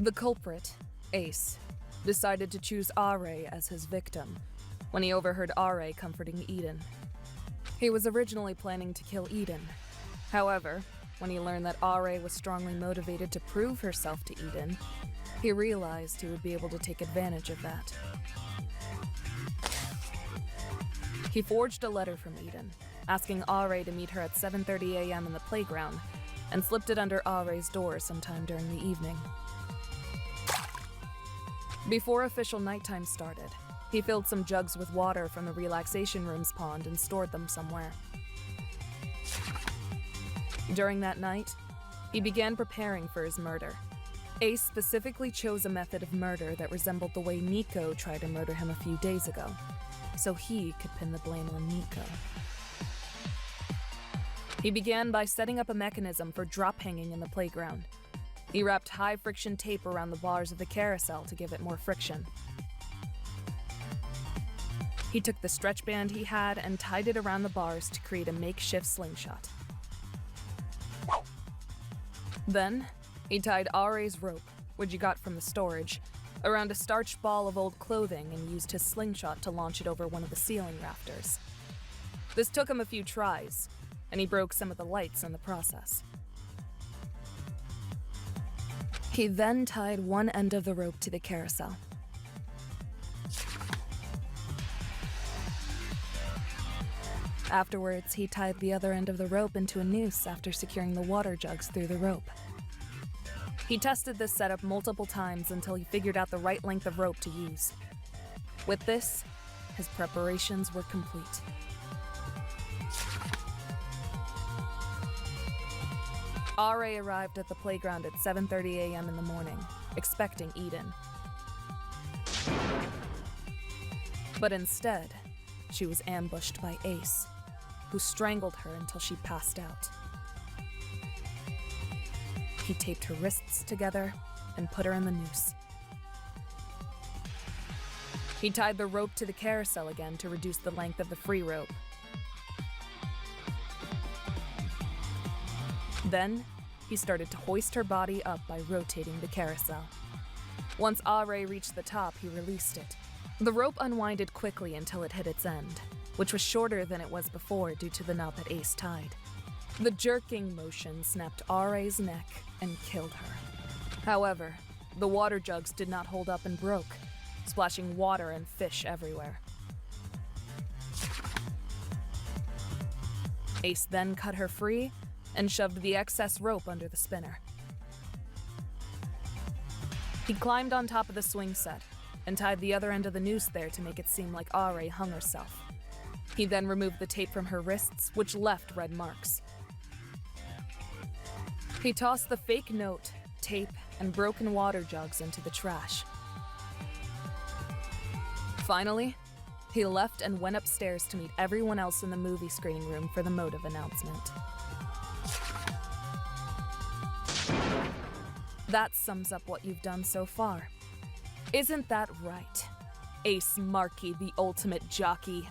The culprit, Ace, decided to choose Are as his victim when he overheard Are comforting Eden. He was originally planning to kill Eden. However, when he learned that Are was strongly motivated to prove herself to Eden, he realized he would be able to take advantage of that. He forged a letter from Eden, asking Are to meet her at 7:30 a.m. in the playground, and slipped it under Are's door sometime during the evening. Before official nighttime started, he filled some jugs with water from the relaxation room's pond and stored them somewhere. During that night, he began preparing for his murder. Ace specifically chose a method of murder that resembled the way Nico tried to murder him a few days ago, so he could pin the blame on Nico. He began by setting up a mechanism for drop hanging in the playground. He wrapped high-friction tape around the bars of the carousel to give it more friction. He took the stretch band he had and tied it around the bars to create a makeshift slingshot. Then, he tied Are's rope, which he got from the storage, around a starched ball of old clothing and used his slingshot to launch it over one of the ceiling rafters. This took him a few tries, and he broke some of the lights in the process. He then tied one end of the rope to the carousel. Afterwards, he tied the other end of the rope into a noose after securing the water jugs through the rope. He tested this setup multiple times until he figured out the right length of rope to use. With this, his preparations were complete. Are arrived at the playground at 7:30 a.m. in the morning, expecting Eden. But instead, she was ambushed by Ace, who strangled her until she passed out. He taped her wrists together and put her in the noose. He tied the rope to the carousel again to reduce the length of the free rope. Then, he started to hoist her body up by rotating the carousel. Once Are reached the top, he released it. The rope unwinded quickly until it hit its end, which was shorter than it was before due to the knot that Ace tied. The jerking motion snapped Are's neck and killed her. However, the water jugs did not hold up and broke, splashing water and fish everywhere. Ace then cut her free and shoved the excess rope under the spinner. He climbed on top of the swing set and tied the other end of the noose there to make it seem like Are hung herself. He then removed the tape from her wrists, which left red marks. He tossed the fake note, tape, and broken water jugs into the trash. Finally, he left and went upstairs to meet everyone else in the movie screening room for the motive announcement. That sums up what you've done so far. Isn't that right, Ace Markey, the ultimate jockey?